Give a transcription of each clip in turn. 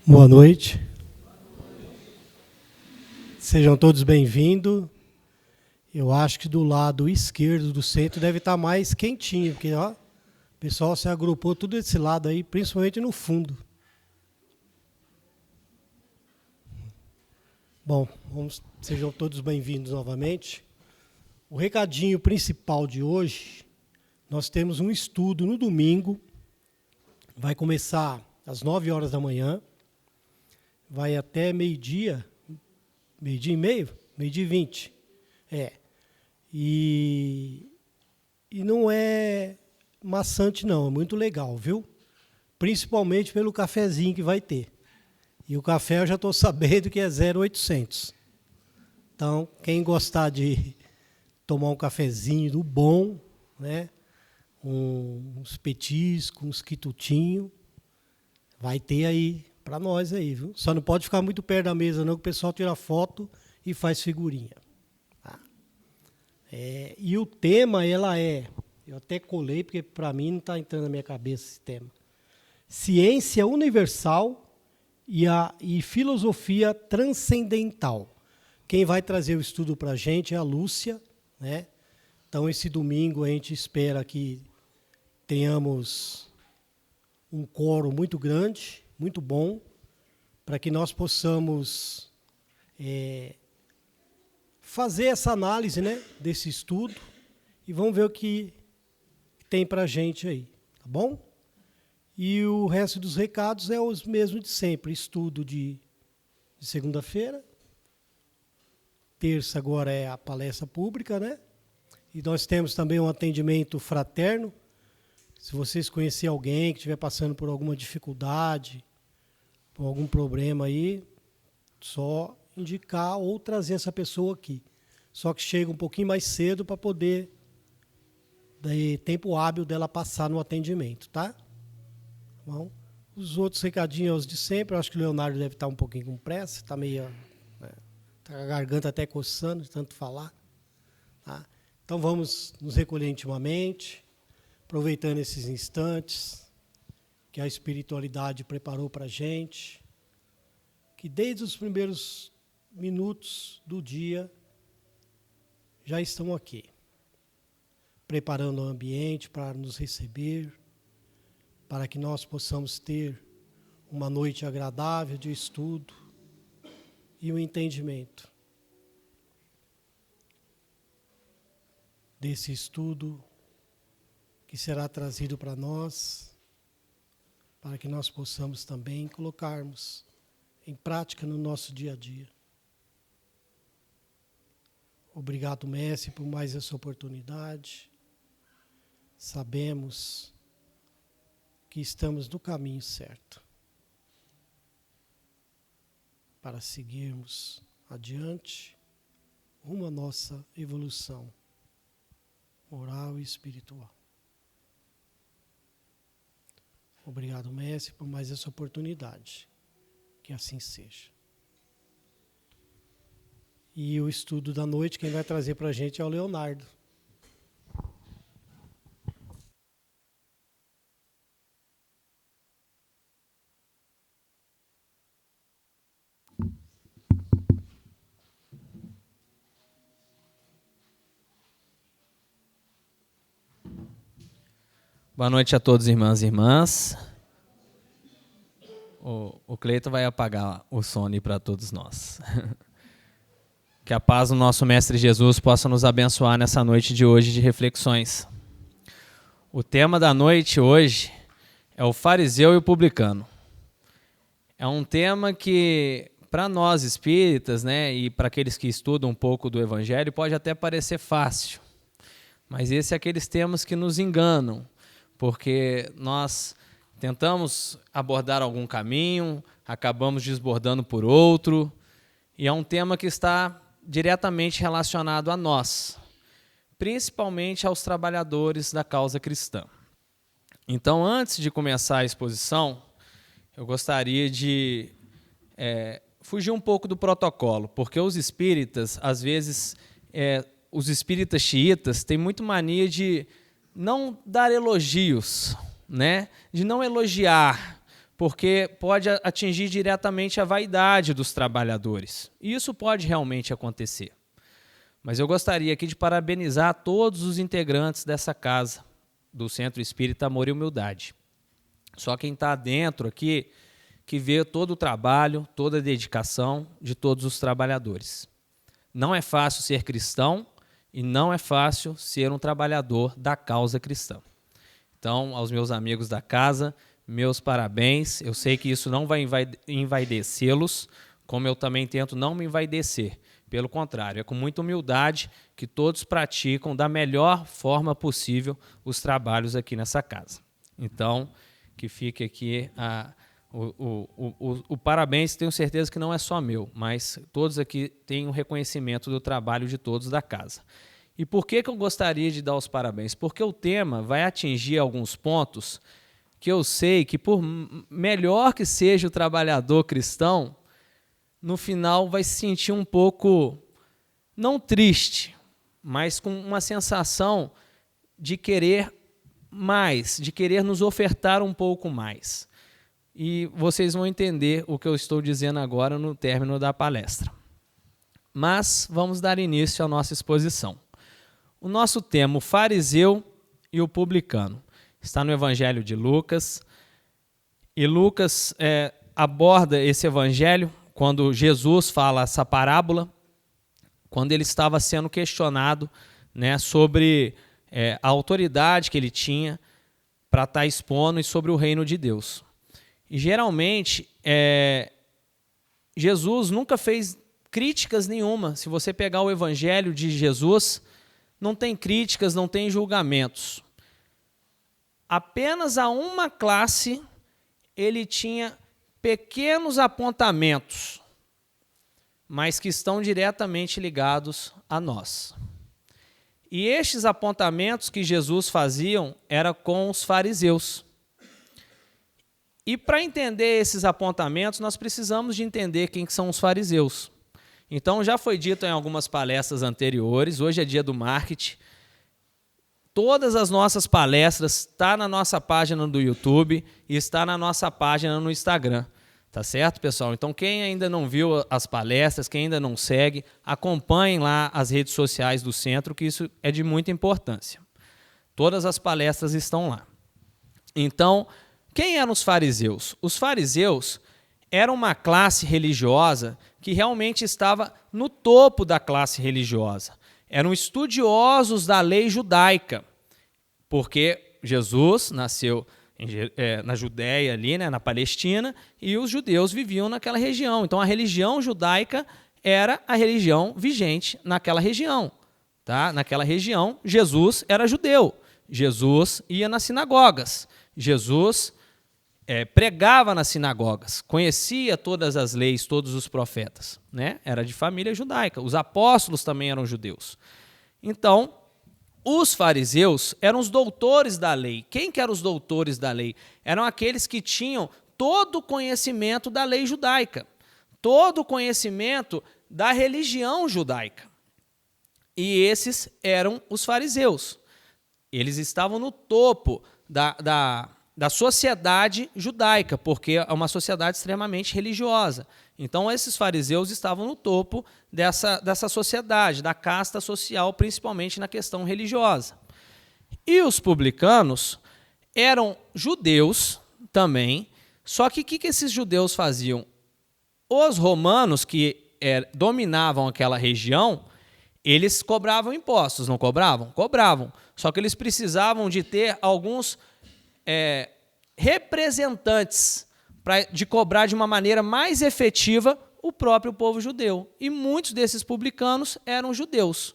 Boa noite. Sejam todos bem-vindos. Eu acho que do lado esquerdo do centro deve estar mais quentinho, porque ó, o pessoal se agrupou tudo desse lado aí, principalmente no fundo. Bom, sejam todos bem-vindos novamente. O recadinho principal de hoje, nós temos um estudo no domingo, vai começar às 9 horas da manhã, vai até meio-dia e meio, meio-dia e 20. E não é maçante não, é muito legal, viu? Principalmente pelo cafezinho que vai ter. E o café eu já estou sabendo que é 0,800. Então, quem gostar de tomar um cafezinho do bom, né? Uns petiscos, uns quitutinhos, vai ter aí para nós aí, viu? Só não pode ficar muito perto da mesa não, que o pessoal tira foto e faz figurinha. Tá? E o tema, eu até colei, porque para mim não está entrando na minha cabeça esse tema. Ciência universal e filosofia transcendental. Quem vai trazer o estudo para a gente é a Lúcia, né? Então, esse domingo a gente espera que tenhamos um coro muito grande, muito bom, para que nós possamos fazer essa análise, né, desse estudo e vamos ver o que tem para a gente aí, tá bom? E o resto dos recados é os mesmos de sempre. Estudo de segunda-feira. Terça agora é a palestra pública, né? E nós temos também um atendimento fraterno. Se vocês conhecerem alguém que estiver passando por alguma dificuldade, por algum problema aí, só indicar ou trazer essa pessoa aqui. Só que chega um pouquinho mais cedo para poder dar tempo hábil dela passar no atendimento, tá? Bom, os outros recadinhos de sempre, eu acho que o Leonardo deve estar um pouquinho com pressa, está meio, tá a garganta até coçando de tanto falar. Tá? Então vamos nos recolher intimamente, aproveitando esses instantes que a espiritualidade preparou para a gente, que desde os primeiros minutos do dia já estão aqui, preparando o ambiente para nos receber, para que nós possamos ter uma noite agradável de estudo e um entendimento desse estudo que será trazido para nós, para que nós possamos também colocarmos em prática no nosso dia a dia. Obrigado, Mestre, por mais essa oportunidade. Sabemos que estamos no caminho certo para seguirmos adiante rumo à nossa evolução moral e espiritual. Obrigado, Mestre, por mais essa oportunidade. Que assim seja. E o estudo da noite, quem vai trazer para a gente é o Leonardo. Boa noite a todos, irmãs e irmãs. O Cleito vai apagar o sono para todos nós. Que a paz do nosso Mestre Jesus possa nos abençoar nessa noite de hoje de reflexões. O tema da noite hoje é o fariseu e o publicano. É um tema que, para nós espíritas, né, e para aqueles que estudam um pouco do Evangelho, pode até parecer fácil. Mas esse é aqueles temas que nos enganam, porque nós tentamos abordar algum caminho, acabamos desbordando por outro, e é um tema que está diretamente relacionado a nós, principalmente aos trabalhadores da causa cristã. Então, antes de começar a exposição, eu gostaria de fugir um pouco do protocolo, porque os espíritas, às vezes, os espíritas xiitas têm muito mania de não dar elogios, né? De não elogiar, porque pode atingir diretamente a vaidade dos trabalhadores. E isso pode realmente acontecer. Mas eu gostaria aqui de parabenizar todos os integrantes dessa casa, do Centro Espírita Amor e Humildade. Só quem está dentro aqui que vê todo o trabalho, toda a dedicação de todos os trabalhadores. Não é fácil ser cristão e não é fácil ser um trabalhador da causa cristã. Então, aos meus amigos da casa, meus parabéns. Eu sei que isso não vai envaidecê-los, como eu também tento não me envaidecer. Pelo contrário, é com muita humildade que todos praticam da melhor forma possível os trabalhos aqui nessa casa. Então, que fique aqui o parabéns, tenho certeza que não é só meu, mas todos aqui têm um reconhecimento do trabalho de todos da casa. E por que eu gostaria de dar os parabéns? Porque o tema vai atingir alguns pontos que eu sei que, por melhor que seja o trabalhador cristão, no final vai se sentir um pouco, não triste, mas com uma sensação de querer mais, de querer nos ofertar um pouco mais. E vocês vão entender o que eu estou dizendo agora no término da palestra. Mas vamos dar início à nossa exposição. O nosso tema, o fariseu e o publicano, está no Evangelho de Lucas. E Lucas aborda esse evangelho quando Jesus fala essa parábola, quando ele estava sendo questionado, né, sobre a autoridade que ele tinha para estar expondo e sobre o reino de Deus. E geralmente, Jesus nunca fez críticas nenhuma. Se você pegar o evangelho de Jesus, não tem críticas, não tem julgamentos. Apenas a uma classe ele tinha pequenos apontamentos, mas que estão diretamente ligados a nós. E estes apontamentos que Jesus fazia era com os fariseus. E para entender esses apontamentos, nós precisamos de entender quem são os fariseus. Então, já foi dito em algumas palestras anteriores, hoje é dia do marketing. Todas as nossas palestras estão na nossa página do YouTube e está na nossa página no Instagram. Tá certo, pessoal? Então, quem ainda não viu as palestras, quem ainda não segue, acompanhem lá as redes sociais do centro, que isso é de muita importância. Todas as palestras estão lá. Então, quem eram os fariseus? Os fariseus eram uma classe religiosa que realmente estava no topo da classe religiosa. Eram estudiosos da lei judaica, porque Jesus nasceu na Judéia, ali, né, na Palestina, e os judeus viviam naquela região. Então, a religião judaica era a religião vigente naquela região. Tá? Naquela região, Jesus era judeu. Jesus ia nas sinagogas. Jesus pregava nas sinagogas, conhecia todas as leis, todos os profetas. Né? Era de família judaica. Os apóstolos também eram judeus. Então, os fariseus eram os doutores da lei. Quem que eram os doutores da lei? Eram aqueles que tinham todo o conhecimento da lei judaica, todo o conhecimento da religião judaica. E esses eram os fariseus. Eles estavam no topo da sociedade judaica, porque é uma sociedade extremamente religiosa. Então, esses fariseus estavam no topo dessa sociedade, da casta social, principalmente na questão religiosa. E os publicanos eram judeus também, só que o que esses judeus faziam? Os romanos que dominavam aquela região, eles cobravam impostos, não cobravam? Cobravam. Só que eles precisavam de ter alguns representantes de cobrar de uma maneira mais efetiva o próprio povo judeu. E muitos desses publicanos eram judeus.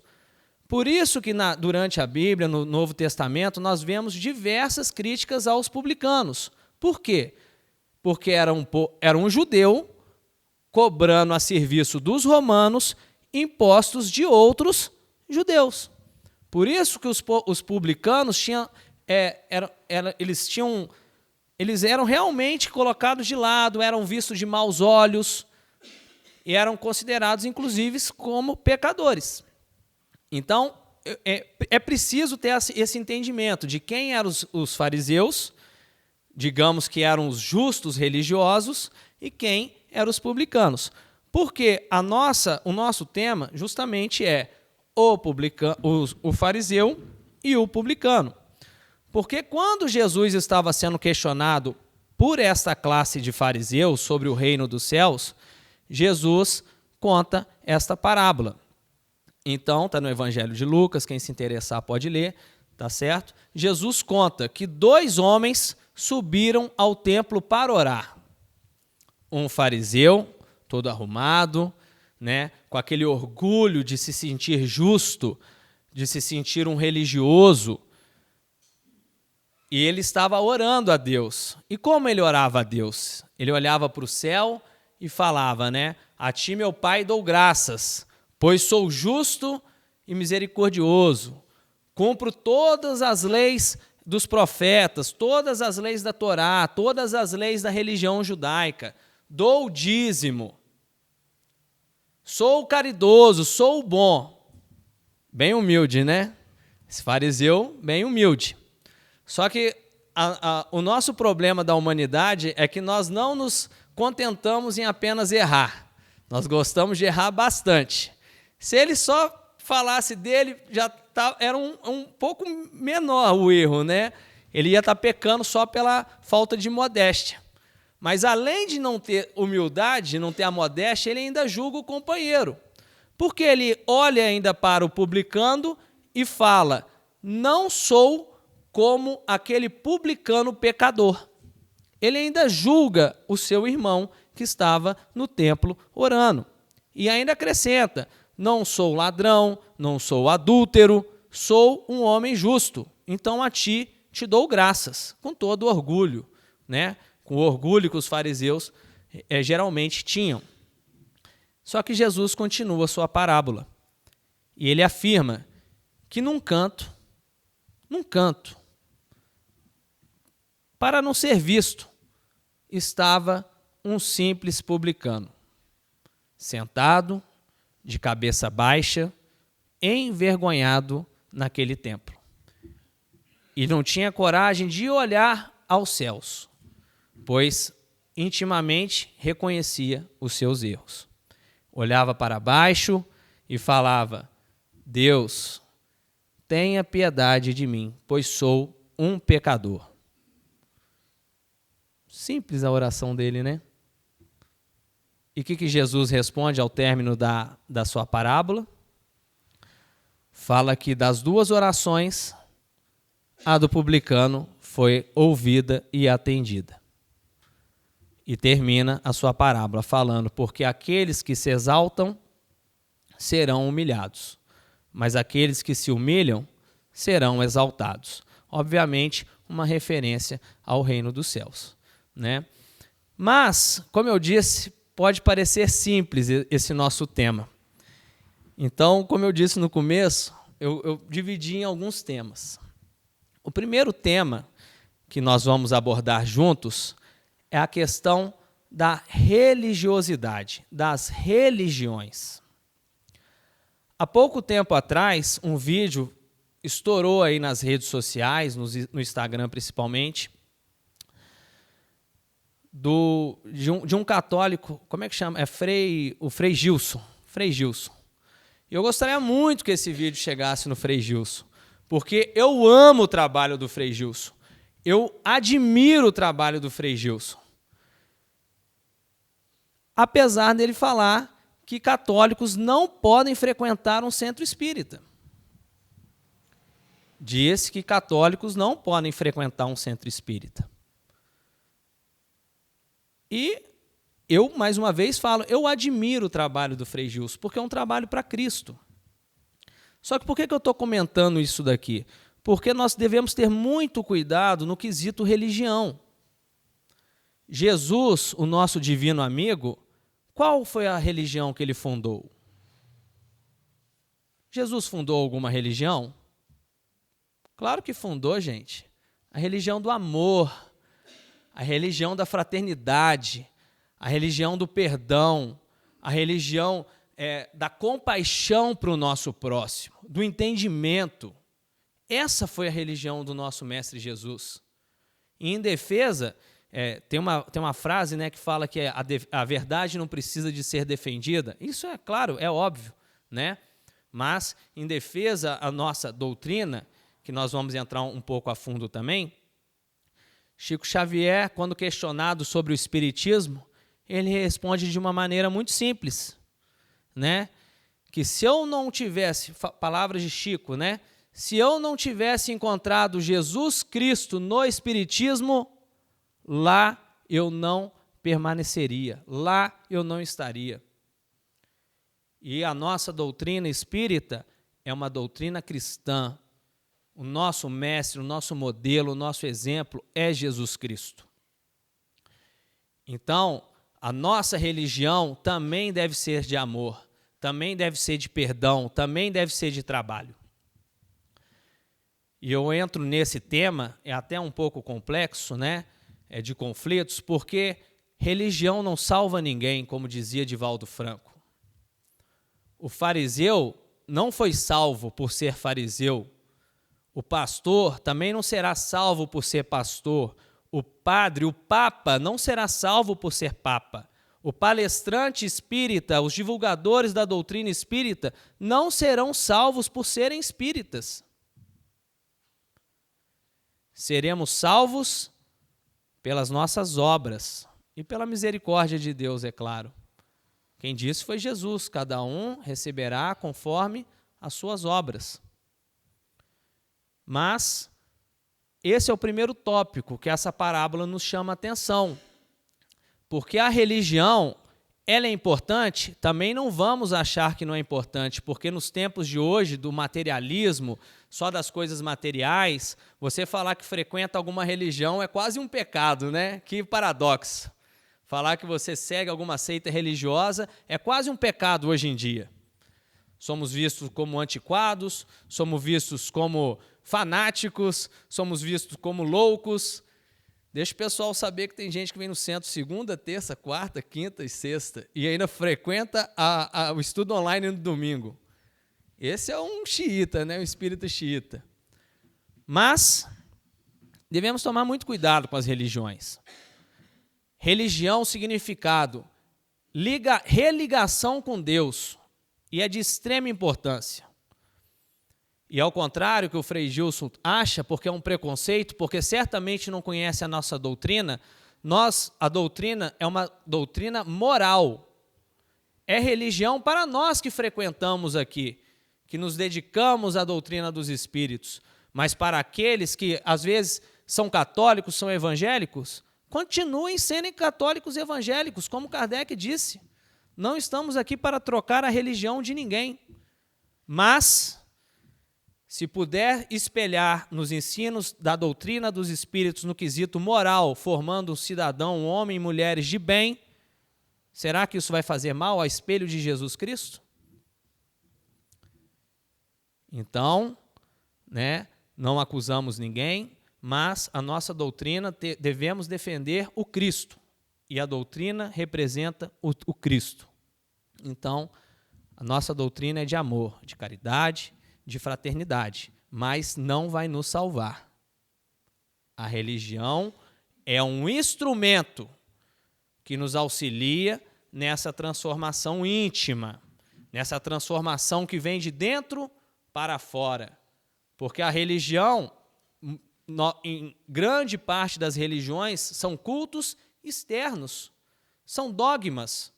Por isso que durante a Bíblia, no Novo Testamento, nós vemos diversas críticas aos publicanos. Por quê? Porque era um judeu cobrando a serviço dos romanos impostos de outros judeus. Por isso que os publicanos tinham, eles eram realmente colocados de lado, eram vistos de maus olhos e eram considerados, inclusive, como pecadores. Então, é preciso ter esse entendimento de quem eram os fariseus, digamos que eram os justos religiosos, e quem eram os publicanos. Porque o nosso tema justamente é o fariseu e o publicano. Porque quando Jesus estava sendo questionado por esta classe de fariseus sobre o reino dos céus, Jesus conta esta parábola. Então, está no Evangelho de Lucas, quem se interessar pode ler, tá certo? Jesus conta que 2 homens subiram ao templo para orar. Um fariseu, todo arrumado, né, com aquele orgulho de se sentir justo, de se sentir um religioso, e ele estava orando a Deus. E como ele orava a Deus? Ele olhava para o céu e falava, né? A ti, meu Pai, dou graças, pois sou justo e misericordioso. Cumpro todas as leis dos profetas, todas as leis da Torá, todas as leis da religião judaica. Dou o dízimo. Sou caridoso, sou bom. Bem humilde, né? Esse fariseu, bem humilde. Só que o nosso problema da humanidade é que nós não nos contentamos em apenas errar. Nós gostamos de errar bastante. Se ele só falasse dele, já era um pouco menor o erro, né? Ele ia estar pecando só pela falta de modéstia. Mas além de não ter humildade, de não ter a modéstia, ele ainda julga o companheiro. Porque ele olha ainda para o publicano e fala, não sou como aquele publicano pecador. Ele ainda julga o seu irmão que estava no templo orando. E ainda acrescenta, não sou ladrão, não sou adúltero, sou um homem justo. Então a ti te dou graças, com todo orgulho, né? Com o orgulho que os fariseus geralmente tinham. Só que Jesus continua a sua parábola. E ele afirma que num canto, para não ser visto, estava um simples publicano, sentado, de cabeça baixa, envergonhado naquele templo. E não tinha coragem de olhar aos céus, pois intimamente reconhecia os seus erros. Olhava para baixo e falava, Deus, tenha piedade de mim, pois sou um pecador. Simples a oração dele, né? E o que Jesus responde ao término da sua parábola? Fala que das 2 orações, a do publicano foi ouvida e atendida. E termina a sua parábola falando, porque aqueles que se exaltam serão humilhados, mas aqueles que se humilham serão exaltados. Obviamente, uma referência ao reino dos céus, né? Mas, como eu disse, pode parecer simples esse nosso tema. Então, como eu disse no começo, eu dividi em alguns temas. O primeiro tema que nós vamos abordar juntos é a questão da religiosidade, das religiões. Há pouco tempo atrás, um vídeo estourou aí nas redes sociais, no Instagram principalmente, de um católico, como é que chama? O Frei Gilson. Frei Gilson. Eu gostaria muito que esse vídeo chegasse no Frei Gilson, porque eu amo o trabalho do Frei Gilson. Eu admiro o trabalho do Frei Gilson. Apesar dele falar que católicos não podem frequentar um centro espírita. Diz que católicos não podem frequentar um centro espírita. E eu, mais uma vez, falo, eu admiro o trabalho do Frei Gilson, porque é um trabalho para Cristo. Só que por que eu estou comentando isso daqui? Porque nós devemos ter muito cuidado no quesito religião. Jesus, o nosso divino amigo, qual foi a religião que ele fundou? Jesus fundou alguma religião? Claro que fundou, gente. A religião do amor, a religião da fraternidade, a religião do perdão, a religião da compaixão para o nosso próximo, do entendimento. Essa foi a religião do nosso Mestre Jesus. E em defesa, tem uma frase, né, que fala que a verdade não precisa de ser defendida. Isso é claro, é óbvio, né? Mas, em defesa a nossa doutrina, que nós vamos entrar um pouco a fundo também, Chico Xavier, quando questionado sobre o espiritismo, ele responde de uma maneira muito simples, né? Que se eu não tivesse, palavras de Chico, né? Se eu não tivesse encontrado Jesus Cristo no espiritismo, lá eu não permaneceria, lá eu não estaria. E a nossa doutrina espírita é uma doutrina cristã. O nosso mestre, o nosso modelo, o nosso exemplo é Jesus Cristo. Então, a nossa religião também deve ser de amor, também deve ser de perdão, também deve ser de trabalho. E eu entro nesse tema, é até um pouco complexo, né? É de conflitos, porque religião não salva ninguém, como dizia Divaldo Franco. O fariseu não foi salvo por ser fariseu. O pastor também não será salvo por ser pastor. O padre, o papa, não será salvo por ser papa. O palestrante espírita, os divulgadores da doutrina espírita, não serão salvos por serem espíritas. Seremos salvos pelas nossas obras e pela misericórdia de Deus, é claro. Quem disse foi Jesus, cada um receberá conforme as suas obras. Mas esse é o primeiro tópico que essa parábola nos chama a atenção. Porque a religião, ela é importante, também não vamos achar que não é importante, porque nos tempos de hoje, do materialismo, só das coisas materiais, você falar que frequenta alguma religião é quase um pecado, né? Que paradoxo. Falar que você segue alguma seita religiosa é quase um pecado hoje em dia. Somos vistos como antiquados, somos vistos como fanáticos, somos vistos como loucos. Deixa o pessoal saber que tem gente que vem no centro segunda, terça, quarta, quinta e sexta e ainda frequenta o estudo online no domingo. Esse é um xiita, né? Um espírita xiita. Mas devemos tomar muito cuidado com as religiões. Religião, significado, religação com Deus, e é de extrema importância. E ao contrário que o Frei Gilson acha, porque é um preconceito, porque certamente não conhece a nossa doutrina, a doutrina é uma doutrina moral. É religião para nós que frequentamos aqui, que nos dedicamos à doutrina dos espíritos, mas para aqueles que às vezes são católicos, são evangélicos, continuem sendo católicos evangélicos, como Kardec disse. Não estamos aqui para trocar a religião de ninguém, mas se puder espelhar nos ensinos da doutrina dos espíritos no quesito moral, formando um cidadão, um homem e mulheres de bem, será que isso vai fazer mal ao espelho de Jesus Cristo? Então, né, não acusamos ninguém, mas a nossa doutrina devemos defender o Cristo. E a doutrina representa o Cristo. Então, a nossa doutrina é de amor, de caridade, de fraternidade, mas não vai nos salvar. A religião é um instrumento que nos auxilia nessa transformação íntima, nessa transformação que vem de dentro para fora. Porque a religião, em grande parte das religiões, são cultos externos, são dogmas,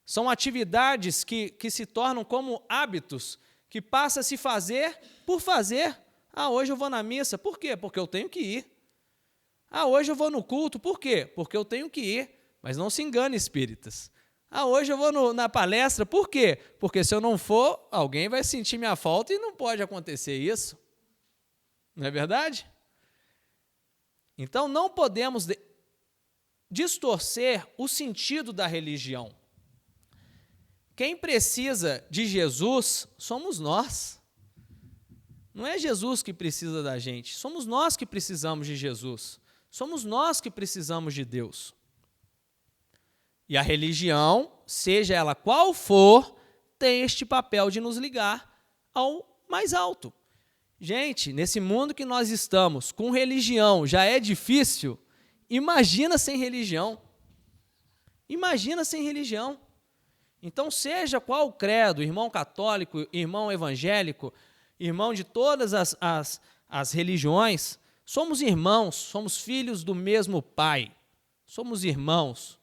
são atividades que se tornam como hábitos, que passa a se fazer por fazer. Hoje eu vou na missa, por quê? Porque eu tenho que ir. Hoje eu vou no culto, por quê? Porque eu tenho que ir. Mas não se engane, espíritas. Hoje eu vou na palestra, por quê? Porque se eu não for, alguém vai sentir minha falta e não pode acontecer isso. Não é verdade? Então não podemos distorcer o sentido da religião. Quem precisa de Jesus somos nós. Não é Jesus que precisa da gente, somos nós que precisamos de Jesus. Somos nós que precisamos de Deus. E a religião, seja ela qual for, tem este papel de nos ligar ao mais alto. Gente, nesse mundo que nós estamos, com religião já é difícil, imagina sem religião. Imagina sem religião. Então, seja qual o credo, irmão católico, irmão evangélico, irmão de todas as religiões, somos irmãos, somos filhos do mesmo Pai, somos irmãos.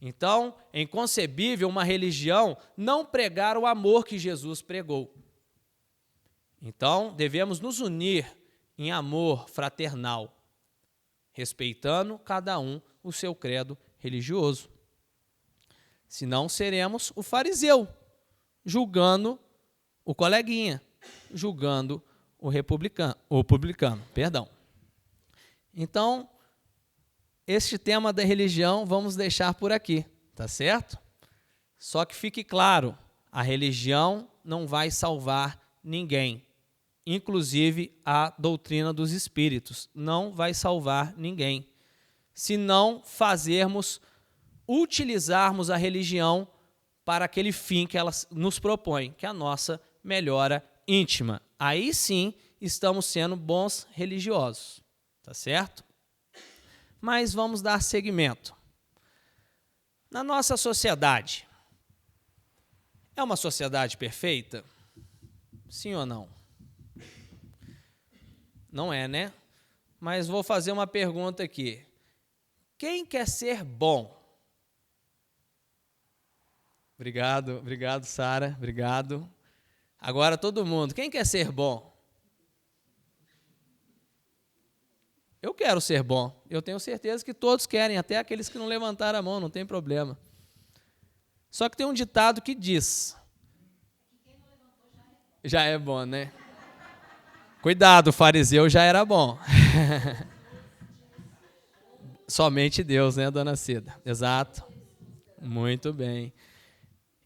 Então, é inconcebível uma religião não pregar o amor que Jesus pregou. Então, devemos nos unir em amor fraternal, respeitando cada um o seu credo religioso. Senão seremos o fariseu, julgando o coleguinha, julgando o publicano. Então, este tema da religião vamos deixar por aqui, tá certo? Só que fique claro, a religião não vai salvar ninguém. Inclusive a doutrina dos espíritos não vai salvar ninguém. Se não utilizarmos a religião para aquele fim que ela nos propõe, que é a nossa melhora íntima. Aí sim estamos sendo bons religiosos, tá certo? Mas vamos dar seguimento. Na nossa sociedade, é uma sociedade perfeita? Sim ou não? Não é, né? Mas vou fazer uma pergunta aqui. Quem quer ser bom? Obrigado, Sara, obrigado. Agora todo mundo, quem quer ser bom? Eu quero ser bom, eu tenho certeza que todos querem, até aqueles que não levantaram a mão, não tem problema. Só que tem um ditado que diz, já é bom, né? Cuidado, o fariseu já era bom. Somente Deus, né, dona Cida? Exato. Muito bem.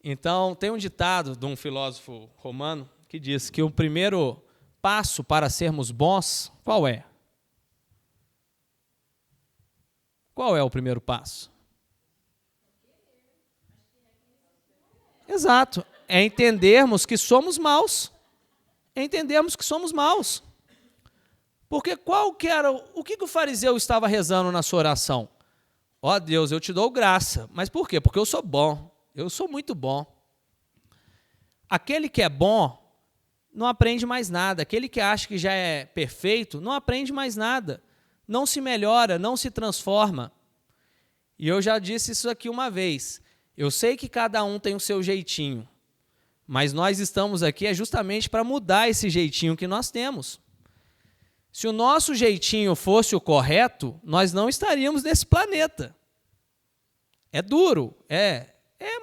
Então, tem um ditado de um filósofo romano que diz que o primeiro passo para sermos bons, qual é? Qual é o primeiro passo? Exato. É entendermos que somos maus. É entendermos que somos maus. Porque o que o fariseu estava rezando na sua oração? Ó Deus, eu te dou graça. Mas por quê? Porque eu sou bom. Eu sou muito bom. Aquele que é bom não aprende mais nada. Aquele que acha que já é perfeito não aprende mais nada. Não se melhora, não se transforma. E eu já disse isso aqui uma vez. Eu sei que cada um tem o seu jeitinho, mas nós estamos aqui justamente para mudar esse jeitinho que nós temos. Se o nosso jeitinho fosse o correto, nós não estaríamos nesse planeta. É duro,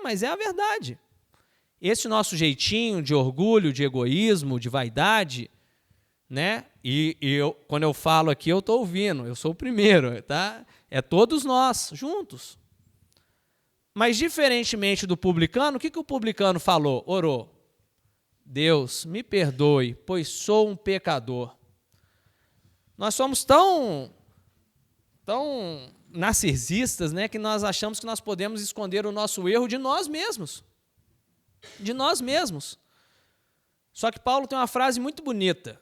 mas é a verdade. Esse nosso jeitinho de orgulho, de egoísmo, de vaidade, né? Quando eu falo aqui, eu estou ouvindo, eu sou o primeiro, tá? É todos nós, juntos. Mas, diferentemente do publicano, o que o publicano falou? Orou. Deus, me perdoe, pois sou um pecador. Nós somos tão narcisistas, né, que nós achamos que nós podemos esconder o nosso erro de nós mesmos. De nós mesmos. Só que Paulo tem uma frase muito bonita.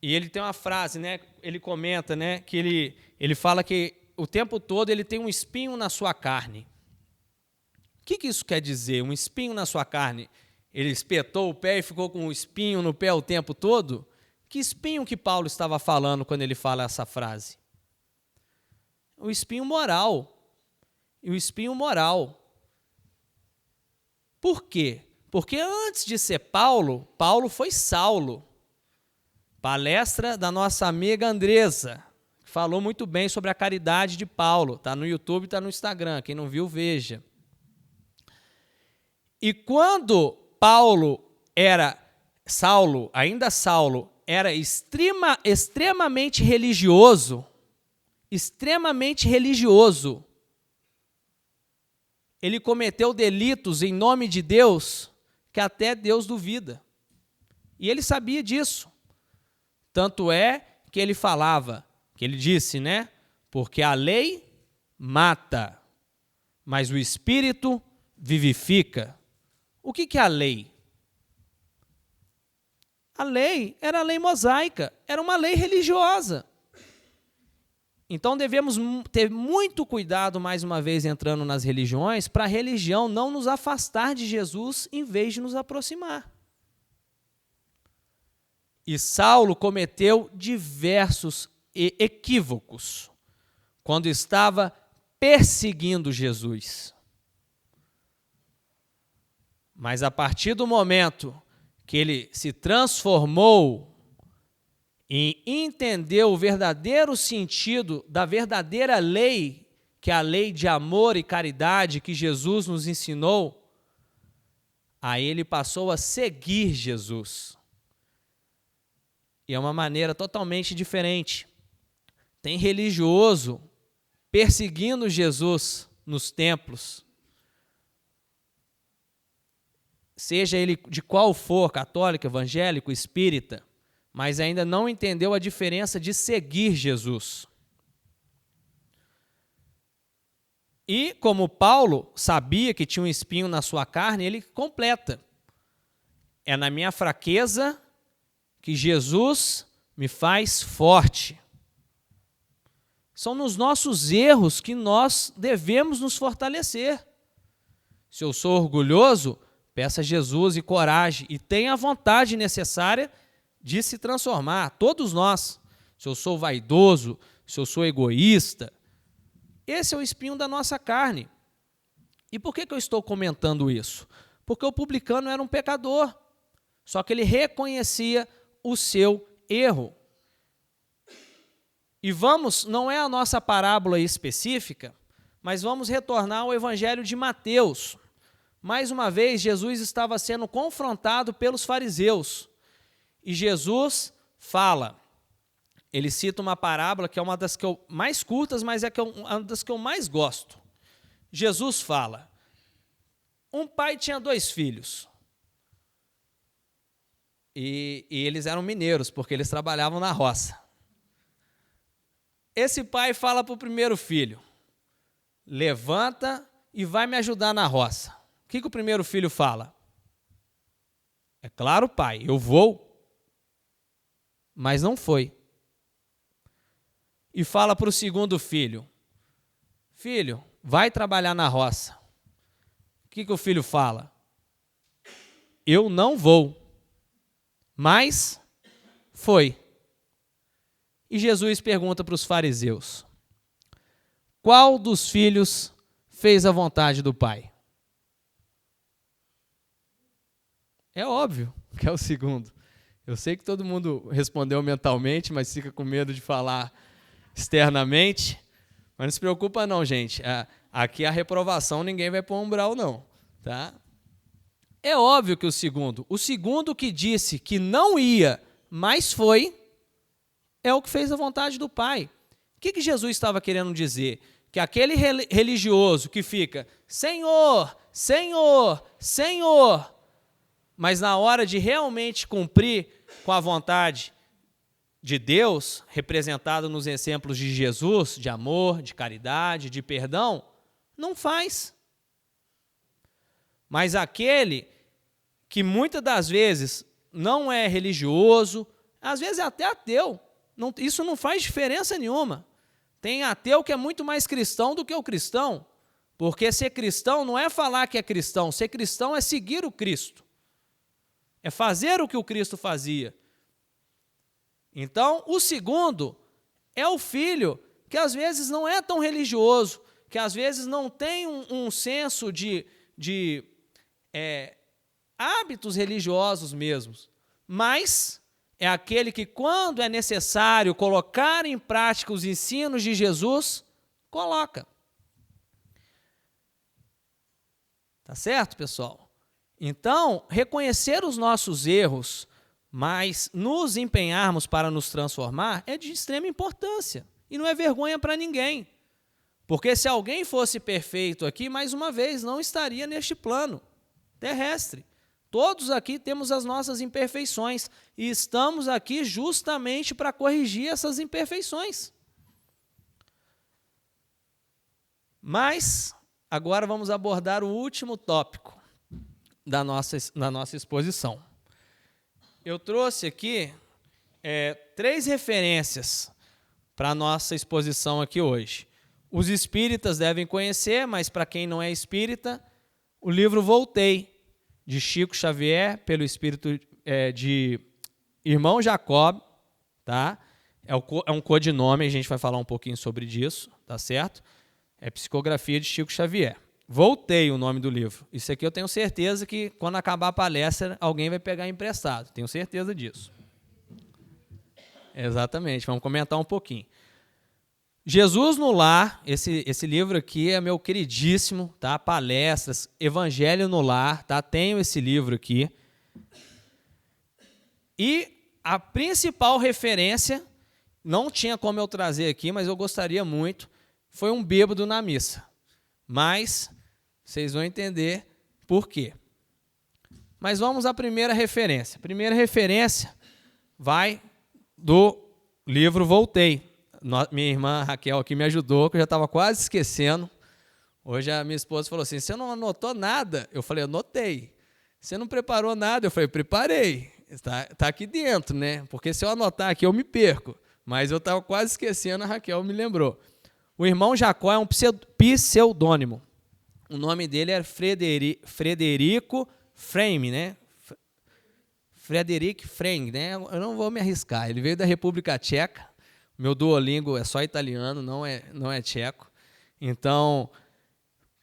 E ele tem uma frase, né, ele comenta, né, que ele fala que o tempo todo ele tem um espinho na sua carne. O que isso quer dizer, um espinho na sua carne? Ele espetou o pé e ficou com um espinho no pé o tempo todo? Que espinho que Paulo estava falando quando ele fala essa frase? O espinho moral. E o espinho moral. Por quê? Porque antes de ser Paulo, Paulo foi Saulo. Palestra da nossa amiga Andressa, que falou muito bem sobre a caridade de Paulo. Está no YouTube, está no Instagram. Quem não viu, veja. E quando Saulo, era extremamente religioso, ele cometeu delitos em nome de Deus que até Deus duvida. E ele sabia disso. Tanto é que ele falava, que ele disse, né? Porque a lei mata, mas o Espírito vivifica. O que é a lei? A lei era a lei mosaica, era uma lei religiosa. Então devemos ter muito cuidado, mais uma vez, entrando nas religiões, para a religião não nos afastar de Jesus em vez de nos aproximar. E Saulo cometeu diversos equívocos quando estava perseguindo Jesus. Mas a partir do momento que ele se transformou e entendeu o verdadeiro sentido da verdadeira lei, que é a lei de amor e caridade que Jesus nos ensinou, aí ele passou a seguir Jesus. E é uma maneira totalmente diferente. Tem religioso perseguindo Jesus nos templos, seja ele de qual for, católico, evangélico, espírita, mas ainda não entendeu a diferença de seguir Jesus. E como Paulo sabia que tinha um espinho na sua carne, ele completa. É na minha fraqueza que Jesus me faz forte. São nos nossos erros que nós devemos nos fortalecer. Se eu sou orgulhoso, peça a Jesus e coragem, e tenha a vontade necessária de se transformar, todos nós. Se eu sou vaidoso, se eu sou egoísta, esse é o espinho da nossa carne. E por que eu estou comentando isso? Porque o publicano era um pecador, só que ele reconhecia o seu erro. E vamos, não é a nossa parábola específica, mas vamos retornar ao Evangelho de Mateus. Mais uma vez, Jesus estava sendo confrontado pelos fariseus. E Jesus fala, ele cita uma parábola que é uma das que eu mais curtas, mas é uma das que eu mais gosto. Jesus fala, um pai tinha 2 filhos. E eles eram mineiros, porque eles trabalhavam na roça. Esse pai fala para o primeiro filho, levanta e vai me ajudar na roça. O que o primeiro filho fala? É claro, pai, eu vou. Mas não foi. E fala para o segundo filho, filho, vai trabalhar na roça. O que o filho fala? Eu não vou. Mas foi. E Jesus pergunta para os fariseus, qual dos filhos fez a vontade do pai? É óbvio que é o segundo. Eu sei que todo mundo respondeu mentalmente, mas fica com medo de falar externamente. Mas não se preocupa não, gente. Aqui a reprovação ninguém vai pôr umbral não. Tá? É óbvio que o segundo que disse que não ia, mas foi, é o que fez a vontade do Pai. O que Jesus estava querendo dizer? Que aquele religioso que fica, Senhor, Senhor, Senhor, mas na hora de realmente cumprir com a vontade de Deus, representado nos exemplos de Jesus, de amor, de caridade, de perdão, não faz. Mas aquele que muitas das vezes não é religioso, às vezes é até ateu, isso não faz diferença nenhuma. Tem ateu que é muito mais cristão do que o cristão, porque ser cristão não é falar que é cristão, ser cristão é seguir o Cristo, é fazer o que o Cristo fazia. Então, o segundo é o filho que às vezes não é tão religioso, que às vezes não tem um senso de hábitos religiosos mesmos, mas é aquele que, quando é necessário colocar em prática os ensinos de Jesus, coloca. Tá certo, pessoal? Então, reconhecer os nossos erros, mas nos empenharmos para nos transformar, é de extrema importância. E não é vergonha para ninguém. Porque se alguém fosse perfeito aqui, mais uma vez, não estaria neste plano terrestre. Todos aqui temos as nossas imperfeições e estamos aqui justamente para corrigir essas imperfeições. Mas, agora vamos abordar o último tópico da nossa exposição. eu trouxe aqui 3 referências para a nossa exposição aqui hoje. Os espíritas devem conhecer, mas para quem não é espírita, o livro Voltei, de Chico Xavier, pelo espírito de Irmão Jacob, tá? É um codinome, a gente vai falar um pouquinho sobre isso, tá certo? É Psicografia de Chico Xavier. Voltei o nome do livro. Isso aqui eu tenho certeza que quando acabar a palestra, alguém vai pegar emprestado. Tenho certeza disso. Exatamente, vamos comentar um pouquinho. Jesus no Lar, esse livro aqui é meu queridíssimo, tá? Palestras, Evangelho no Lar, tá? Tenho esse livro aqui. E a principal referência, não tinha como eu trazer aqui, mas eu gostaria muito, foi um bêbado na missa. Mas vocês vão entender por quê. Mas vamos à primeira referência. A primeira referência vai do livro Voltei. Minha irmã Raquel aqui me ajudou, que eu já estava quase esquecendo. Hoje a minha esposa falou assim, você não anotou nada? Eu falei, anotei. Você não preparou nada? Eu falei, preparei. Está aqui dentro, né? Porque se eu anotar aqui, eu me perco. Mas eu estava quase esquecendo, a Raquel me lembrou. O irmão Jacó é um pseudônimo. O nome dele é Frederico Frame, né? Frederic Frame, né? Eu não vou me arriscar. Ele veio da República Tcheca. Meu Duolingo é só italiano, não é tcheco. Então,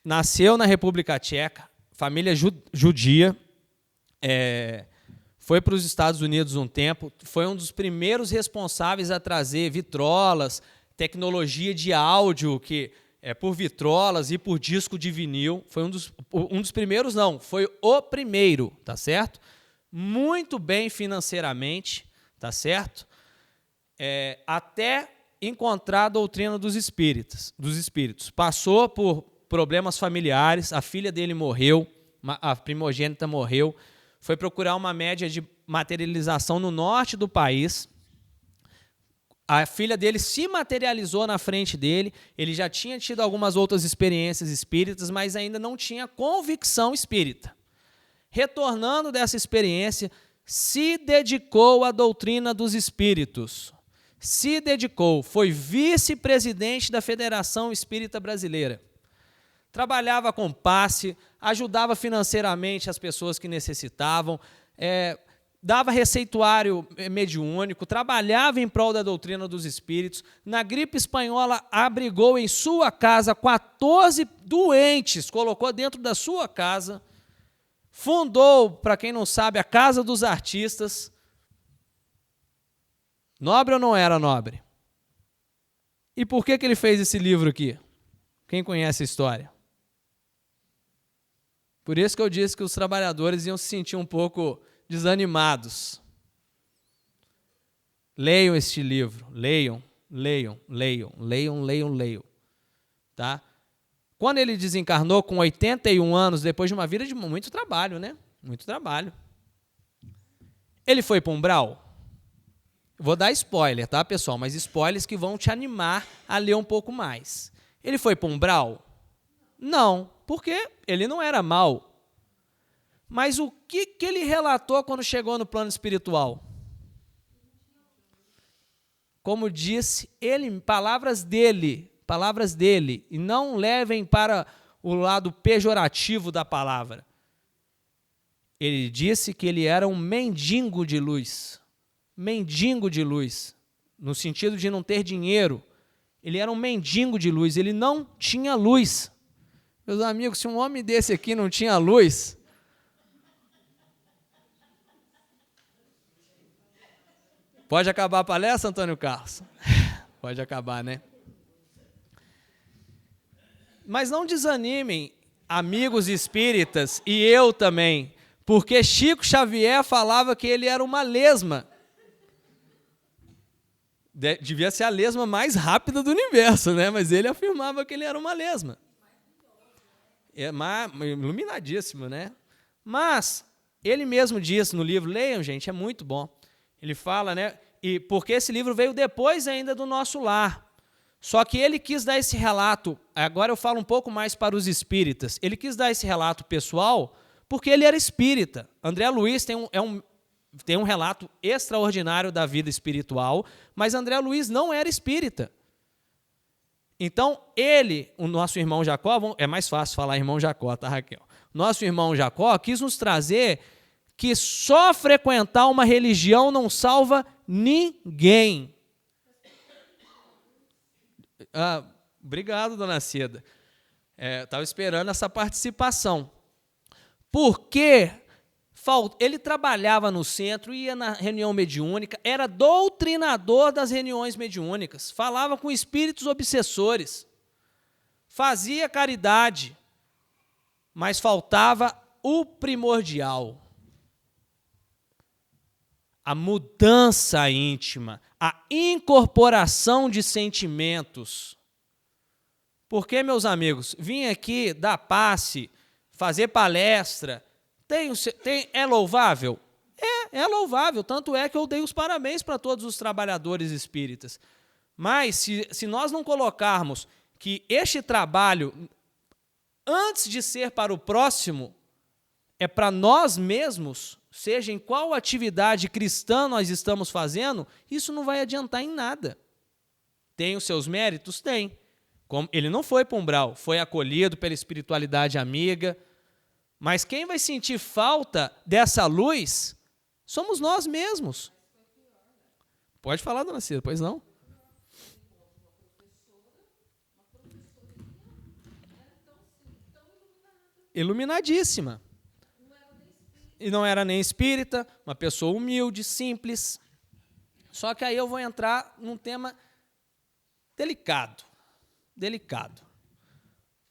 nasceu na República Tcheca, família judia, foi para os Estados Unidos um tempo, foi um dos primeiros responsáveis a trazer vitrolas, tecnologia de áudio, que é por vitrolas e por disco de vinil. Foi um dos primeiros, não, foi o primeiro, tá certo? Muito bem financeiramente, tá certo? Até encontrar a doutrina dos espíritos. Passou por problemas familiares, a filha dele morreu, a primogênita morreu, foi procurar uma média de materialização no norte do país. A filha dele se materializou na frente dele, ele já tinha tido algumas outras experiências espíritas, mas ainda não tinha convicção espírita. Retornando dessa experiência, se dedicou à doutrina dos espíritos. Se dedicou, foi vice-presidente da Federação Espírita Brasileira. Trabalhava com passe, ajudava financeiramente as pessoas que necessitavam, dava receituário mediúnico, trabalhava em prol da doutrina dos espíritos. Na gripe espanhola, abrigou em sua casa 14 doentes, colocou dentro da sua casa, fundou, para quem não sabe, a Casa dos Artistas. Nobre ou não era nobre? E por que ele fez esse livro aqui? Quem conhece a história? Por isso que eu disse que os trabalhadores iam se sentir um pouco desanimados. Leiam este livro, leiam. Tá? Quando ele desencarnou com 81 anos, depois de uma vida de muito trabalho, né? Muito trabalho. Ele foi para o umbral? Vou dar spoiler, tá, pessoal? Mas spoilers que vão te animar a ler um pouco mais. Ele foi para o umbral? Não, porque ele não era mau. Mas o que ele relatou quando chegou no plano espiritual? Como disse ele, palavras dele, e não levem para o lado pejorativo da palavra. Ele disse que ele era um mendigo de luz. Mendigo de luz, no sentido de não ter dinheiro. Ele era um mendigo de luz, ele não tinha luz. Meus amigos, se um homem desse aqui não tinha luz, pode acabar a palestra, Antônio Carlos? Pode acabar, né? Mas não desanimem, amigos espíritas, e eu também, porque Chico Xavier falava que ele era uma lesma. Devia ser a lesma mais rápida do universo, né? Mas ele afirmava que ele era uma lesma. Iluminadíssimo, né? Mas ele mesmo diz no livro, leiam, gente, é muito bom. Ele fala, né? E porque esse livro veio depois ainda do Nosso Lar. Só que ele quis dar esse relato, agora eu falo um pouco mais para os espíritas, ele quis dar esse relato pessoal porque ele era espírita. André Luiz tem um relato extraordinário da vida espiritual, mas André Luiz não era espírita. Então, ele, o nosso irmão Jacó, é mais fácil falar irmão Jacó, tá, Raquel? Nosso irmão Jacó quis nos trazer que só frequentar uma religião não salva ninguém. Obrigado, dona Cida. Estava esperando essa participação. Porque ele trabalhava no centro, ia na reunião mediúnica, era doutrinador das reuniões mediúnicas, falava com espíritos obsessores, fazia caridade, mas faltava o primordial. A mudança íntima, a incorporação de sentimentos. Porque, meus amigos, vim aqui dar passe, fazer palestra, é louvável? É louvável, tanto é que eu dei os parabéns para todos os trabalhadores espíritas. Mas, se nós não colocarmos que este trabalho, antes de ser para o próximo, é para nós mesmos, seja em qual atividade cristã nós estamos fazendo, isso não vai adiantar em nada. Tem os seus méritos? Tem. Ele não foi para o umbral, foi acolhido pela espiritualidade amiga, mas quem vai sentir falta dessa luz somos nós mesmos. Pode falar, dona Cida, pois não? Iluminadíssima. E não era nem espírita, uma pessoa humilde, simples. Só que aí eu vou entrar num tema delicado.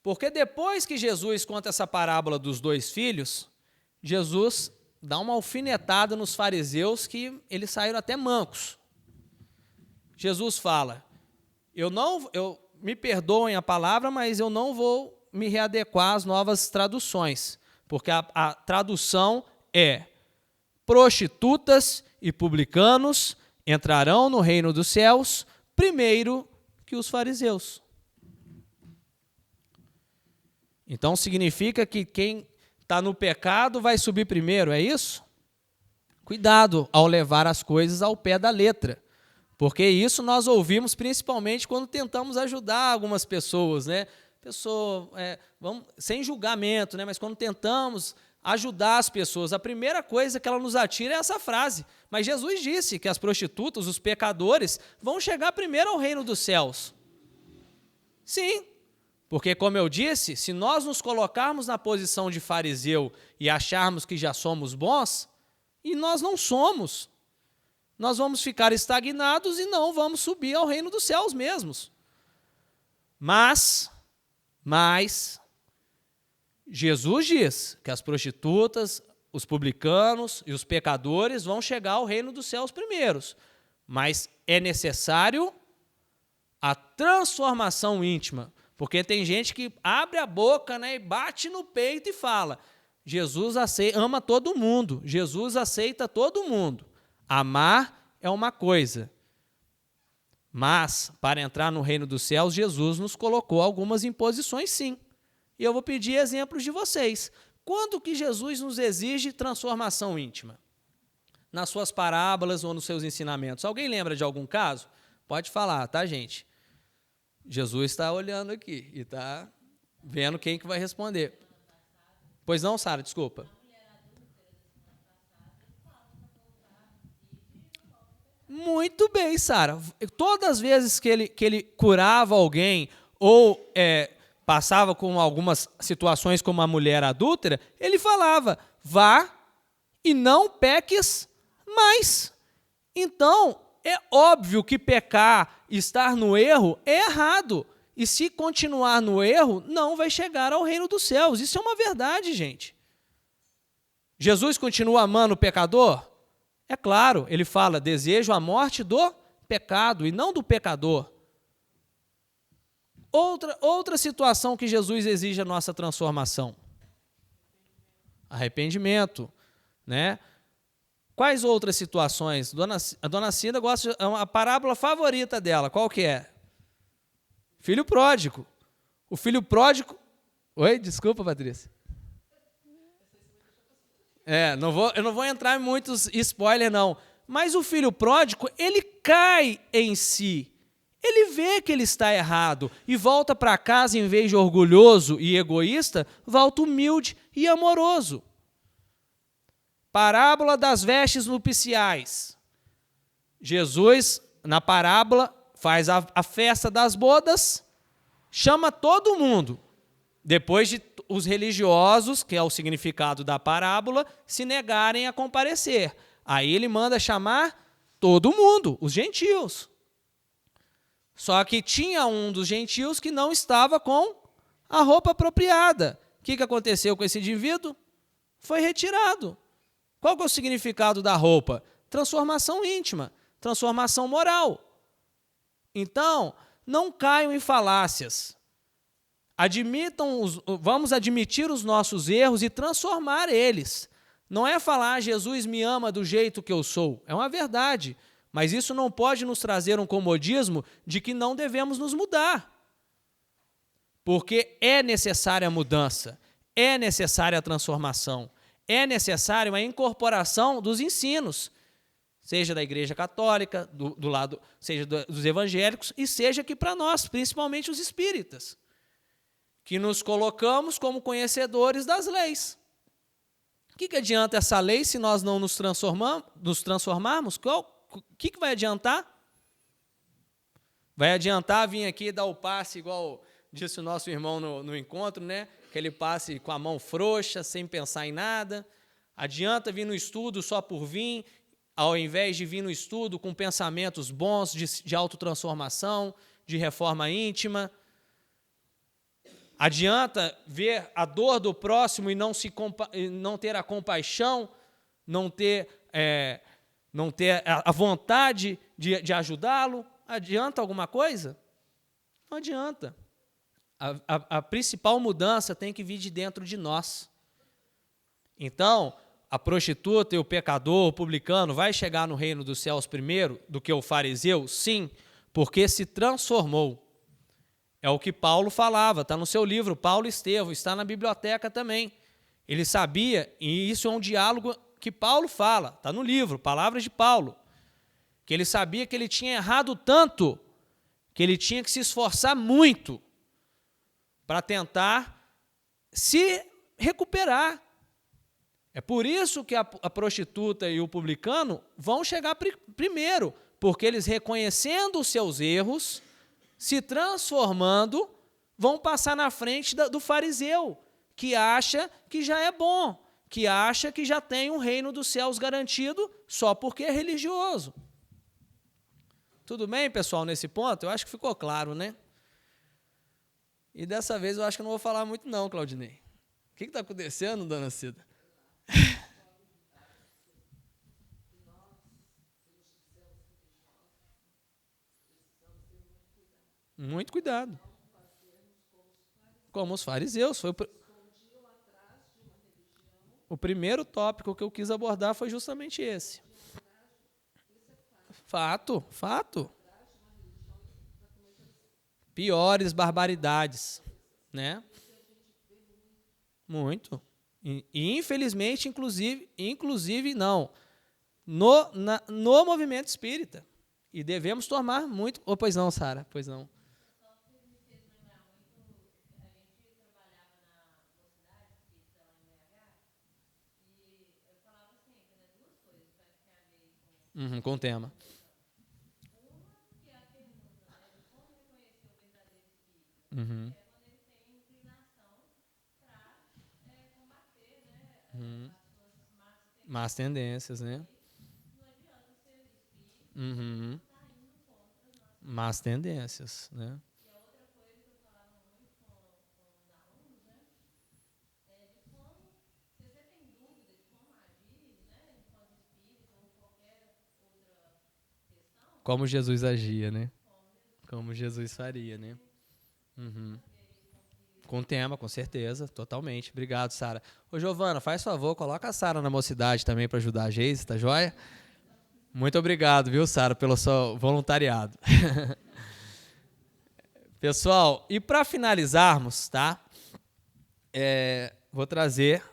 Porque depois que Jesus conta essa parábola dos 2 filhos, Jesus dá uma alfinetada nos fariseus que eles saíram até mancos. Jesus fala, me perdoem a palavra, mas eu não vou me readequar às novas traduções, porque a tradução é: prostitutas e publicanos entrarão no reino dos céus primeiro que os fariseus. Então significa que quem está no pecado vai subir primeiro, é isso? Cuidado ao levar as coisas ao pé da letra, porque isso nós ouvimos principalmente quando tentamos ajudar algumas pessoas, né? Sem julgamento, né? Mas quando tentamos ajudar as pessoas, a primeira coisa que ela nos atira é essa frase. Mas Jesus disse que as prostitutas, os pecadores, vão chegar primeiro ao reino dos céus. Sim, porque, como eu disse, se nós nos colocarmos na posição de fariseu e acharmos que já somos bons, e nós não somos, nós vamos ficar estagnados e não vamos subir ao reino dos céus mesmos. Mas Jesus diz que as prostitutas, os publicanos e os pecadores vão chegar ao reino dos céus primeiros. Mas é necessário a transformação íntima, porque tem gente que abre a boca, né, e bate no peito e fala: Jesus ama todo mundo, Jesus aceita todo mundo. Amar é uma coisa, mas para entrar no reino dos céus, Jesus nos colocou algumas imposições, sim. E eu vou pedir exemplos de vocês. Quando que Jesus nos exige transformação íntima? Nas suas parábolas ou nos seus ensinamentos? Alguém lembra de algum caso? Pode falar, tá, gente? Jesus está olhando aqui e está vendo quem que vai responder. Pois não, Sara, desculpa. Muito bem, Sara. Todas as vezes que ele curava alguém ou passava com algumas situações como a mulher adúltera, ele falava: vá e não peques mais. Então, é óbvio que pecar, estar no erro, é errado. E se continuar no erro, não vai chegar ao reino dos céus. Isso é uma verdade, gente. Jesus continua amando o pecador? É claro, ele fala: desejo a morte do pecado e não do pecador. Outra situação que Jesus exige a nossa transformação: arrependimento, né? Quais outras situações? A dona Cida gosta, a parábola favorita dela, qual que é? Filho pródigo. O filho pródigo... Oi, desculpa, Patrícia. Eu não vou entrar em muitos spoilers, não. Mas o filho pródigo, ele cai em si. Ele vê que ele está errado e volta para casa, em vez de orgulhoso e egoísta, volta humilde e amoroso. Parábola das vestes nupciais. Jesus, na parábola, faz a festa das bodas, chama todo mundo. Depois de os religiosos, que é o significado da parábola, se negarem a comparecer. Aí ele manda chamar todo mundo, os gentios. Só que tinha um dos gentios que não estava com a roupa apropriada. O que aconteceu com esse indivíduo? Foi retirado. Qual que é o significado da roupa? Transformação íntima, transformação moral. Então, não caiam em falácias. Vamos admitir os nossos erros e transformar eles. Não é falar, Jesus me ama do jeito que eu sou. É uma verdade. Mas isso não pode nos trazer um comodismo de que não devemos nos mudar. Porque é necessária a mudança, é necessária a transformação, é necessária uma incorporação dos ensinos, seja da Igreja Católica, do lado, seja dos evangélicos, e seja aqui para nós, principalmente os espíritas, que nos colocamos como conhecedores das leis. O que adianta essa lei se nós não nos transformarmos? O que vai adiantar? Vai adiantar vir aqui e dar o passe, igual disse o nosso irmão no encontro, né? Aquele passe com a mão frouxa, sem pensar em nada. Adianta vir no estudo só por vir, ao invés de vir no estudo com pensamentos bons de autotransformação, de reforma íntima. Adianta ver a dor do próximo e não ter a compaixão, não ter a vontade de ajudá-lo? Adianta alguma coisa? Não adianta. A principal mudança tem que vir de dentro de nós. Então, a prostituta e o pecador, o publicano, vai chegar no reino dos céus primeiro do que o fariseu? Sim, porque se transformou. É o que Paulo falava, está no seu livro, Paulo e Estevão, está na biblioteca também. Ele sabia, e isso é um diálogo que Paulo fala, está no livro, Palavras de Paulo, que ele sabia que ele tinha errado tanto, que ele tinha que se esforçar muito para tentar se recuperar. É por isso que a prostituta e o publicano vão chegar primeiro, porque eles, reconhecendo os seus erros, se transformando, vão passar na frente do fariseu, que acha que já é bom, que acha que já tem o reino dos céus garantido só porque é religioso. Tudo bem, pessoal, nesse ponto? Eu acho que ficou claro, né? E dessa vez eu acho que eu não vou falar muito não, Claudinei. O que está acontecendo, dona Cida? Muito cuidado. Como os fariseus. O primeiro tópico que eu quis abordar foi justamente esse. Fato. Piores barbaridades, né? Muito. E infelizmente, inclusive não. No movimento espírita. E devemos tomar muito... Oh, pois não, Sara, pois não. Com o tema. Más tendências, né? Más tendências, né? Como Jesus agia, né? Como Jesus faria, né? Com o tema, com certeza, totalmente. Obrigado, Sara. Ô, Giovana, faz favor, coloca a Sara na mocidade também para ajudar a Geise, tá joia? Muito obrigado, viu, Sara, pelo seu voluntariado. Pessoal, e para finalizarmos, tá? Vou trazer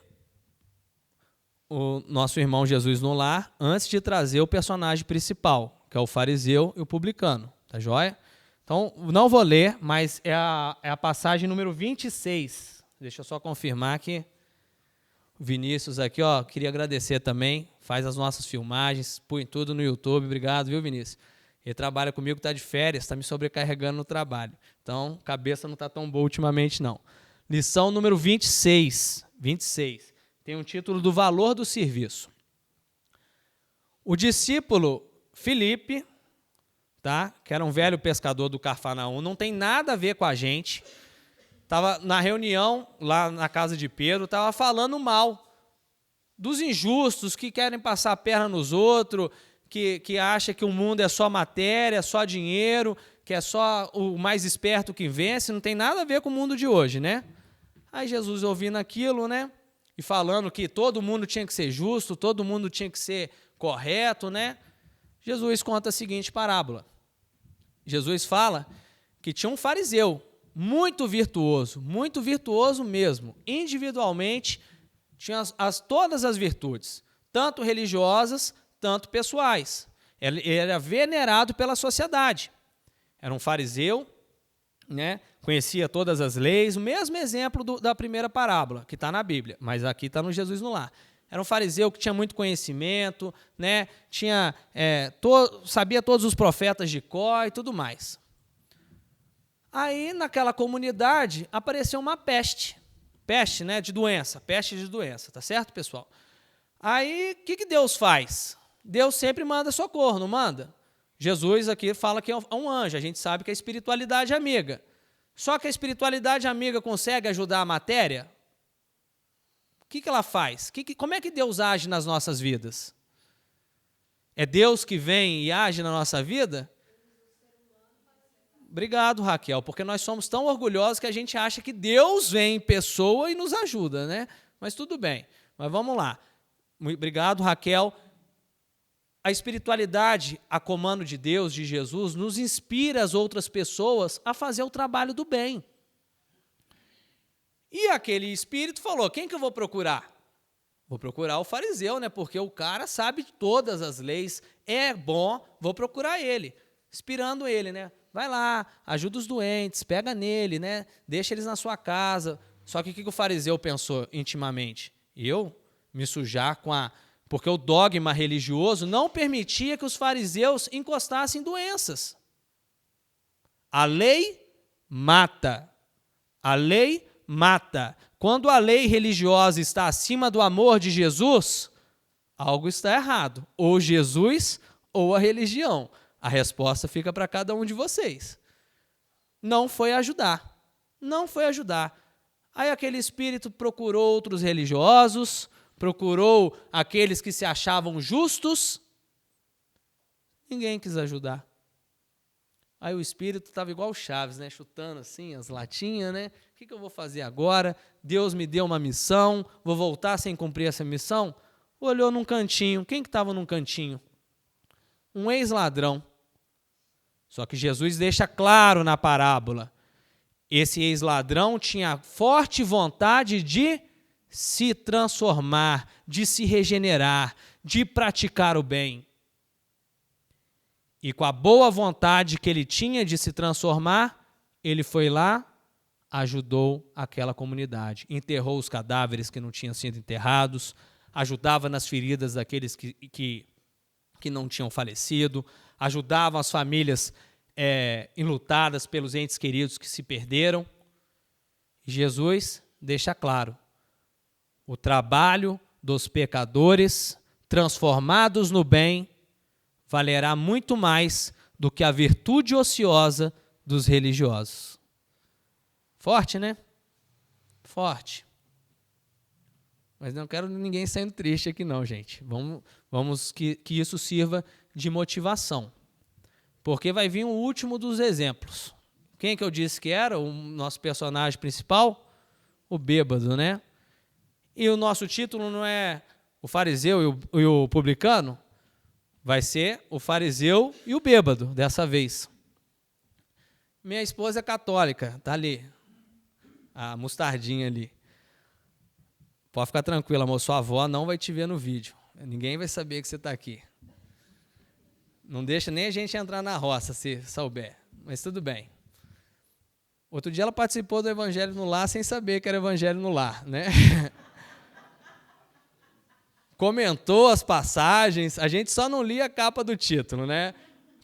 o nosso irmão Jesus no lar antes de trazer o personagem principal, que é o fariseu e o publicano. Tá joia? Então, não vou ler, mas é a passagem número 26. Deixa eu só confirmar que o Vinícius aqui, ó, queria agradecer também, faz as nossas filmagens, põe tudo no YouTube. Obrigado, viu, Vinícius? Ele trabalha comigo, está de férias, está me sobrecarregando no trabalho. Então, cabeça não está tão boa ultimamente, não. Lição número 26. 26. Tem um título do valor do serviço. O discípulo Filipe, tá, que era um velho pescador do Cafarnaum, não tem nada a ver com a gente. Estava na reunião lá na casa de Pedro, estava falando mal dos injustos que querem passar a perna nos outros, que acha que o mundo é só matéria, só dinheiro, que é só o mais esperto que vence, não tem nada a ver com o mundo de hoje, né? Aí Jesus ouvindo aquilo, né? E falando que todo mundo tinha que ser justo, todo mundo tinha que ser correto, né? Jesus conta a seguinte parábola. Jesus fala que tinha um fariseu muito virtuoso mesmo. Individualmente, tinha todas as virtudes, tanto religiosas, tanto pessoais. Ele era venerado pela sociedade. Era um fariseu, né? Conhecia todas as leis, o mesmo exemplo da primeira parábola, que está na Bíblia, mas aqui está no Jesus no lar. Era um fariseu que tinha muito conhecimento, né? Sabia todos os profetas de cor e tudo mais. Aí, naquela comunidade, apareceu uma peste, né, de doença, tá certo, pessoal? Aí, o que Deus faz? Deus sempre manda socorro, não manda? Jesus aqui fala que é um anjo, a gente sabe que é a espiritualidade amiga. Só que a espiritualidade amiga consegue ajudar a matéria? O que ela faz? Como é que Deus age nas nossas vidas? É Deus que vem e age na nossa vida? Obrigado, Raquel, porque nós somos tão orgulhosos que a gente acha que Deus vem em pessoa e nos ajuda, né? Mas tudo bem, mas vamos lá. Obrigado, Raquel. A espiritualidade, a comando de Deus, de Jesus, nos inspira as outras pessoas a fazer o trabalho do bem. E aquele espírito falou, quem que eu vou procurar? Vou procurar o fariseu, né? Porque o cara sabe todas as leis, é bom, vou procurar ele. Inspirando ele, né? Vai lá, ajuda os doentes, pega nele, né? Deixa eles na sua casa. Só que o que o fariseu pensou intimamente? Eu me sujar porque o dogma religioso não permitia que os fariseus encostassem doenças. A lei mata. A lei mata. Quando a lei religiosa está acima do amor de Jesus, algo está errado. Ou Jesus ou a religião. A resposta fica para cada um de vocês. Não foi ajudar. Não foi ajudar. Aí aquele espírito procurou outros religiosos, procurou aqueles que se achavam justos. Ninguém quis ajudar. Aí o espírito estava igual o Chaves, né? Chutando assim as latinhas, né? O que eu vou fazer agora? Deus me deu uma missão, vou voltar sem cumprir essa missão? Olhou num cantinho. Quem que estava num cantinho? Um ex-ladrão. Só que Jesus deixa claro na parábola. Esse ex-ladrão tinha forte vontade de se transformar, de se regenerar, de praticar o bem. E com a boa vontade que ele tinha de se transformar, ele foi lá, ajudou aquela comunidade, enterrou os cadáveres que não tinham sido enterrados, ajudava nas feridas daqueles que não tinham falecido, ajudava as famílias enlutadas pelos entes queridos que se perderam. Jesus deixa claro, o trabalho dos pecadores transformados no bem valerá muito mais do que a virtude ociosa dos religiosos. Forte, né? Forte. Mas não quero ninguém saindo triste aqui não, gente. Vamos que isso sirva de motivação. Porque vai vir o último dos exemplos. Quem que eu disse que era o nosso personagem principal? O bêbado, né? E o nosso título não é o fariseu e o publicano? Vai ser o fariseu e o bêbado, dessa vez. Minha esposa é católica, tá ali. A mostardinha ali. Pode ficar tranquila, amor, sua avó não vai te ver no vídeo. Ninguém vai saber que você está aqui. Não deixa nem a gente entrar na roça, se souber. Mas tudo bem. Outro dia ela participou do Evangelho no Lar sem saber que era Evangelho no Lar, né? Comentou as passagens, a gente só não lia a capa do título, né?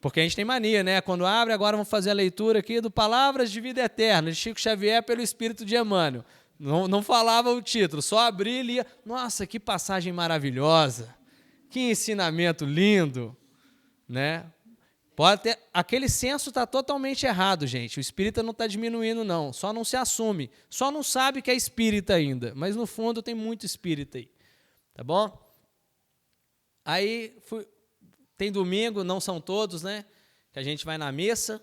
Porque a gente tem mania, né? Quando abre, agora vamos fazer a leitura aqui do Palavras de Vida Eterna, de Chico Xavier pelo Espírito de Emmanuel. Não falava o título, só abria e lia. Nossa, que passagem maravilhosa, que ensinamento lindo, né? Pode ter, aquele senso está totalmente errado, gente. O espírita não está diminuindo, não. Só não se assume. Só não sabe que é espírita ainda. Mas, no fundo, tem muito espírita aí. Tá bom? Aí, tem domingo, não são todos, né? Que a gente vai na missa.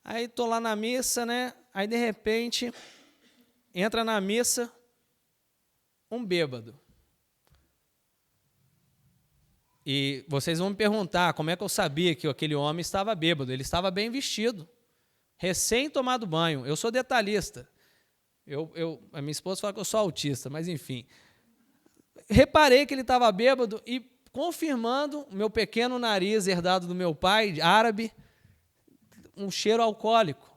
Aí, estou lá na missa, né? Aí, de repente, entra na missa um bêbado. E vocês vão me perguntar como é que eu sabia que aquele homem estava bêbado. Ele estava bem vestido, recém tomado banho. Eu sou detalhista. A minha esposa fala que eu sou autista, mas enfim. Reparei que ele estava bêbado e, confirmando meu pequeno nariz herdado do meu pai, árabe, um cheiro alcoólico.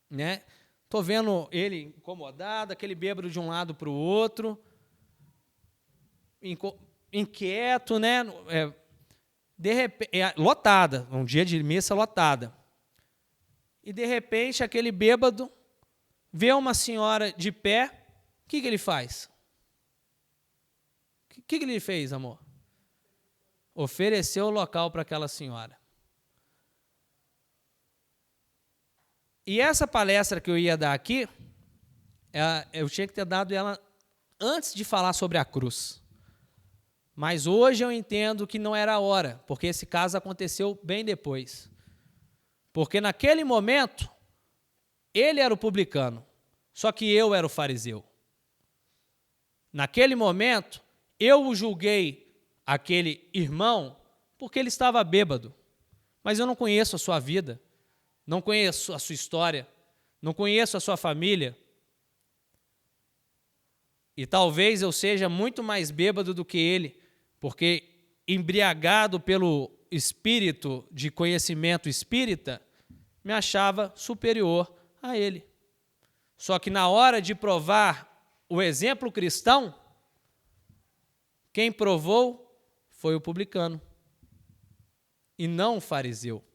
Né? Estou vendo ele incomodado, aquele bêbado de um lado para o outro, inquieto, né? De repente, lotada, um dia de missa lotada. E, de repente, aquele bêbado vê uma senhora de pé, o que ele faz? O que ele fez, amor? Ofereceu o local para aquela senhora. E essa palestra que eu ia dar aqui, eu tinha que ter dado ela antes de falar sobre a cruz. Mas hoje eu entendo que não era a hora, porque esse caso aconteceu bem depois. Porque naquele momento, ele era o publicano, só que eu era o fariseu. Naquele momento, eu julguei aquele irmão porque ele estava bêbado. Mas eu não conheço a sua vida, não conheço a sua história, não conheço a sua família. E talvez eu seja muito mais bêbado do que ele, porque embriagado pelo espírito de conhecimento espírita, me achava superior a ele. Só que na hora de provar o exemplo cristão, quem provou foi o publicano, e não o fariseu.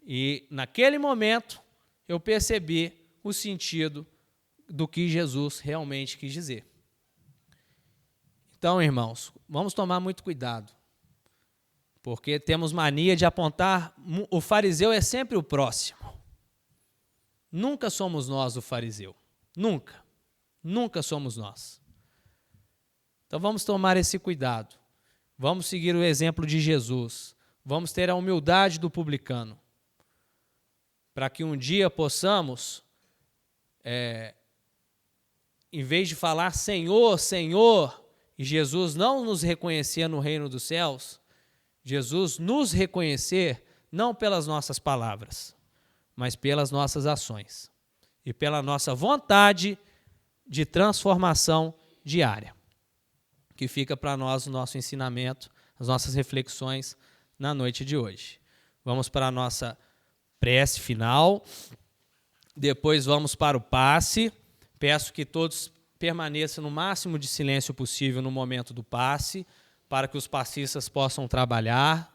E naquele momento eu percebi o sentido do que Jesus realmente quis dizer. Então, irmãos, vamos tomar muito cuidado, porque temos mania de apontar, o fariseu é sempre o próximo. Nunca somos nós o fariseu, nunca somos nós. Então vamos tomar esse cuidado, vamos seguir o exemplo de Jesus, vamos ter a humildade do publicano, para que um dia possamos, em vez de falar Senhor, Senhor, e Jesus não nos reconhecer no reino dos céus, Jesus nos reconhecer não pelas nossas palavras, mas pelas nossas ações e pela nossa vontade de transformação diária, que fica para nós o nosso ensinamento, as nossas reflexões na noite de hoje. Vamos para a nossa prece final, depois vamos para o passe. Peço que todos permaneçam no máximo de silêncio possível no momento do passe, para que os passistas possam trabalhar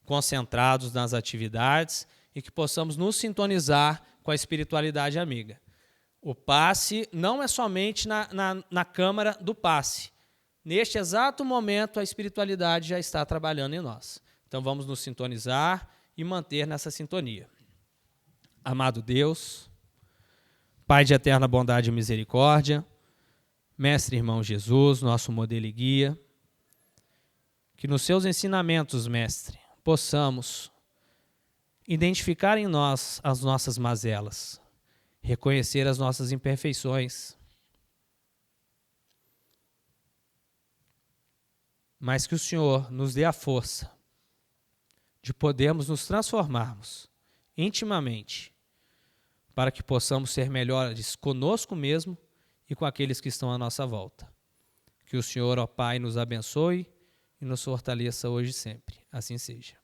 concentrados nas atividades e que possamos nos sintonizar com a espiritualidade amiga. O passe não é somente na câmara do passe. Neste exato momento, a espiritualidade já está trabalhando em nós. Então, vamos nos sintonizar e manter nessa sintonia. Amado Deus, Pai de eterna bondade e misericórdia, Mestre irmão Jesus, nosso modelo e guia, que nos seus ensinamentos, Mestre, possamos identificar em nós as nossas mazelas, reconhecer as nossas imperfeições, mas que o Senhor nos dê a força de podermos nos transformarmos intimamente para que possamos ser melhores conosco mesmo e com aqueles que estão à nossa volta. Que o Senhor, ó Pai, nos abençoe e nos fortaleça hoje e sempre. Assim seja.